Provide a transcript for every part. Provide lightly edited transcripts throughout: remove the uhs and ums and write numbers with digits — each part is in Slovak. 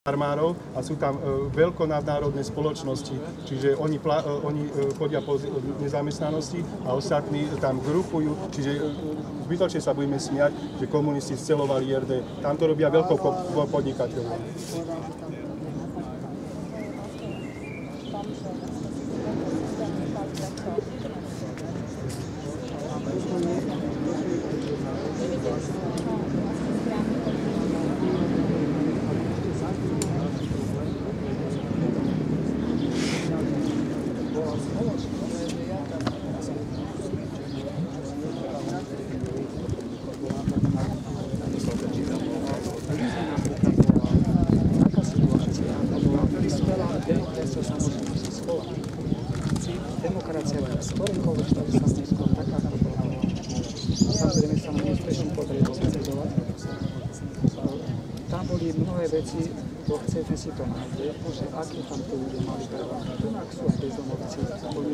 farmárov a sú tam veľkonadnárodné spoločnosti, čiže oni chodia po nezamestnanosti a ostatní tam grupujú, čiže zbytočne sa budeme smiať, že komunisti scelovali RD. Tam to robia veľkopodnikateľov. Demokracia v ktorýmkoľvek štáte sa skôr taká, ako bola. Samozrejme sa na neúspešný potreby zacedovať. Tam boli mnohé veci, to chcete si to nájde, že aké tam to ľudia mali trvať. Tunak sú aj bezdomovci.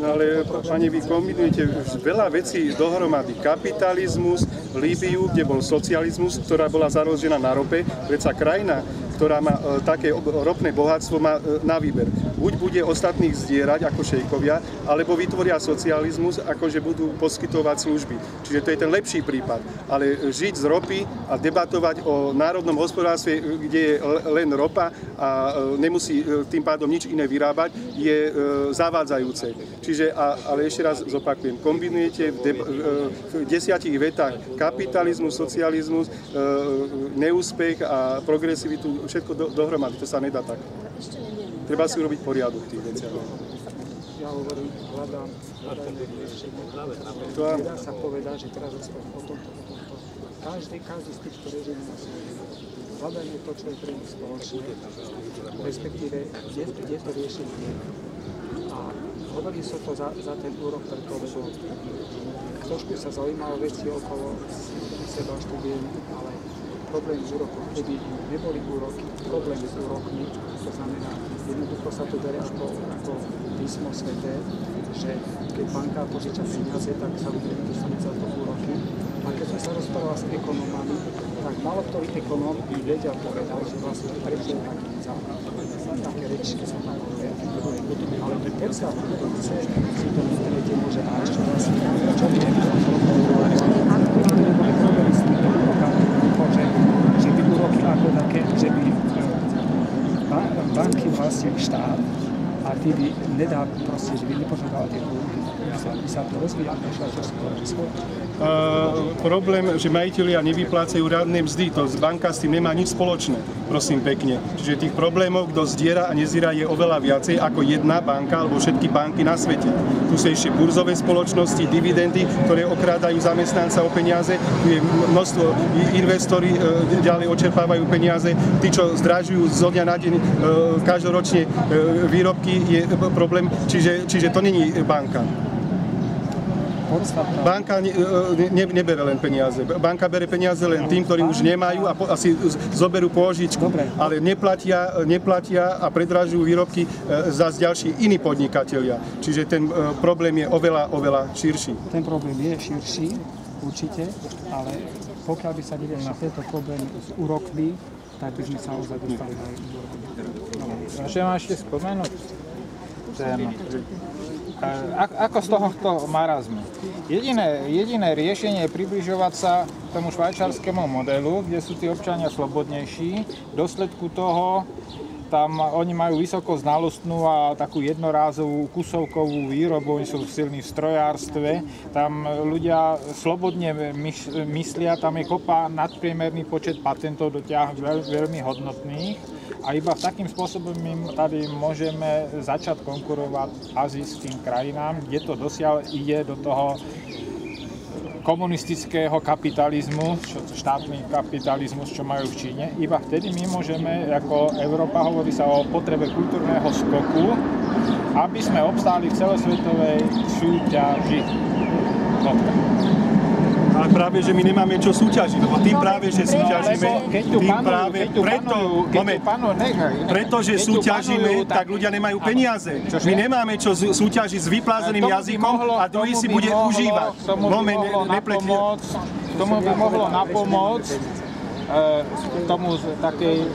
No ale, pani, vy kombinujete veľa vecí dohromady. Kapitalizmus, Líbiu, kde bol socializmus, ktorá bola založená na rope, predsa krajina, ktorá má také ropné bohatstvo, má na výber. Buď bude ostatných zdierať ako šejkovia, alebo vytvoria socializmus, akože budú poskytovať služby. Čiže to je ten lepší prípad. Ale žiť z ropy a debatovať o národnom hospodárstve, kde je len ropa a nemusí tým pádom nič iné vyrábať, je zavádzajúce. Čiže, ale ešte raz zopakujem, kombinujete v 10 vetách kapitalizmus, socializmus, neúspech a progresivitu, všetko dohromady, to sa nedá tak. Treba si urobiť poriadok v tých veciach. Ja hovorím, hľadám riešenie. Nedá sa povedať, že teraz rozprávam o tomto. Každý z týchto režimov hľadajme to, čo je pre nich spoločné, respektíve, kde to riešenie je. A hovorím som to za ten úrok, preto, lebo trošku sa zaujímalo veci okolo seba študujem, ale problém s úrokom, keby neboli úroky, problém s úrokmi, to znamená, jednoducho sa to berie ako písmo sveté, že keď banka požiča peniaze, tak sa ľudia dostane za to úroky. A keď som sa rozprával s ekonomami, tak málo ktorý ekonóm by vedia povedať, že vlastne prečo je taký základ. Také rečičky sa tam hovoria. Ale keď sa kto chce, si to v internete môže nájsť, čo vlastne čo by neboli problém s tým úrokami, že by úroky ako také, že by banky vlastne štát a ty by nedá proste, že by nepožadal tie úroky. By sa to rozvíjalo, skôr. Problém, že majitelia nevyplácajú riadne mzdy, to banka s tým nemá nič spoločné, prosím pekne. Čiže tých problémov, kto zdiera a nezdiera, je oveľa viacej ako jedna banka alebo všetky banky na svete. Tu sú ešte burzové spoločnosti, dividendy, ktoré okrádajú zamestnanca o peniaze, tu je množstvo investori, ďalej očerpávajú peniaze, tí, čo zdražujú zo dňa na deň každoročne výrobky, je problém, čiže to není banka. Banka nebere len peniaze. Banka bere peniaze len tým, ktorí už nemajú a si zoberú pôžičku. Ale neplatia a predražujú výrobky zase ďalší iní podnikatelia. Čiže ten problém je oveľa širší. Ten problém je širší, určite, ale pokiaľ by sa videli na tento problém s úrokmi, tak by sme sa ozaj dostali na úrokmi. Môžem vám ešte spomenúť ako z tohto marazmu. Jediné riešenie je približovať sa tomu švajčiarskému modelu, kde sú tí občania slobodnejší. V dôsledku toho tam oni majú vysoko znalostnú a takú jednorázovú kusovkovú výrobu, oni sú silní v strojárstve, tam ľudia slobodne myslia, tam je kopa nadpriemerný počet patentov dotiahnuť veľmi hodnotných a iba takým spôsobom my tady môžeme začať konkurovať azijským krajinám, kde to dosiaľ ide do toho komunistického kapitalizmu, štátny kapitalizmus, čo majú v Číne. Iba vtedy my môžeme, ako Európa, hovorí sa o potrebe kultúrneho skoku, aby sme obstáli v celosvetovej súťaži. Ale práve, že my nemáme čo súťažiť, lebo tým práve, že súťažíme, pretože súťažíme, tak ľudia nemajú peniaze. My nemáme čo súťažiť s vyplázeným jazykom a druhý si bude užívať. Tomu by mohlo napomôcť tomu takej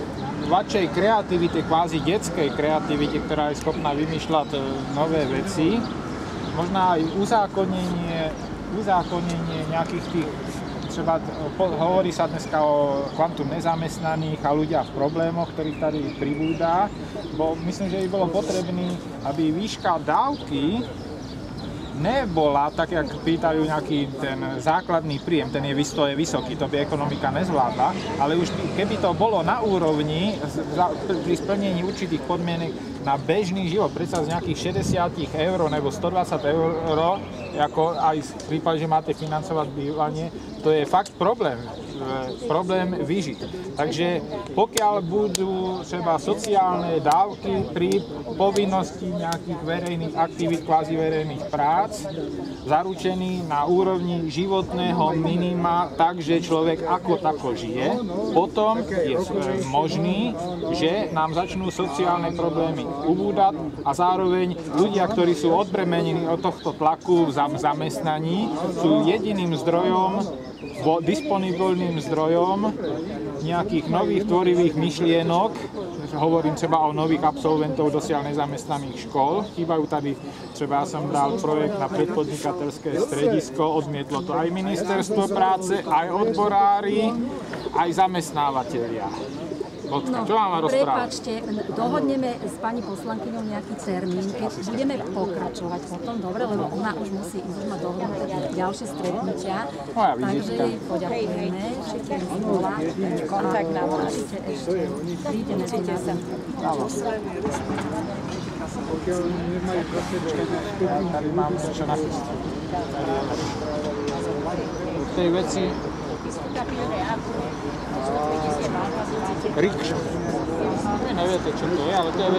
vašej kreativite, kvázi detskej kreativite, ktorá je schopná vymýšľať nové veci, možno aj uzákonenie nejakých tých, třeba hovorí sa dneska o kvantum nezamestnaných a ľudia v problémoch, ktorých tady pribúda, bo myslím, že by bolo potrebné, aby výška dávky nebola, tak jak pýtajú nejaký ten základný príjem, ten je vysoký, to by ekonomika nezvládla, ale už keby to bolo na úrovni pri splnení určitých podmienok na bežný život, predsa z nejakých 60 eur nebo 120 eur, ako aj v prípade, že máte financovať bývanie, to je fakt problém vyžiť. Takže pokiaľ budú třeba sociálne dávky pri povinnosti nejakých verejných aktivít, kvázi verejných prác, zaručený na úrovni životného minima, takže človek ako tako žije, potom je možný, že nám začnú sociálne problémy ubúdať a zároveň ľudia, ktorí sú odbremenení od tohto tlaku v zamestnaní, sú jediným zdrojom, disponibilným zdrojom nejakých nových tvorivých myšlienok. Hovorím třeba o nových absolventov dosiaľ nezamestnaných škôl. Chýbajú tady, třeba ja som dal projekt na predpodnikateľské stredisko, odmietlo to aj ministerstvo práce, aj odborári, aj zamestnávateľia. No, čo mám rozprávať? Prepáčte, dohodneme s pani poslankyňou nejaký termín, keď budeme pokračovať potom, dobre, lebo ona už musí ísť na dohodnuté ďalšie stretnutia, takže jej poďakujeme, že keď bola kontakt na vás. Prídeme si sa. Tady mám čo nachystať. V tej veci rikša. Vy neviete, čo to je, ale to je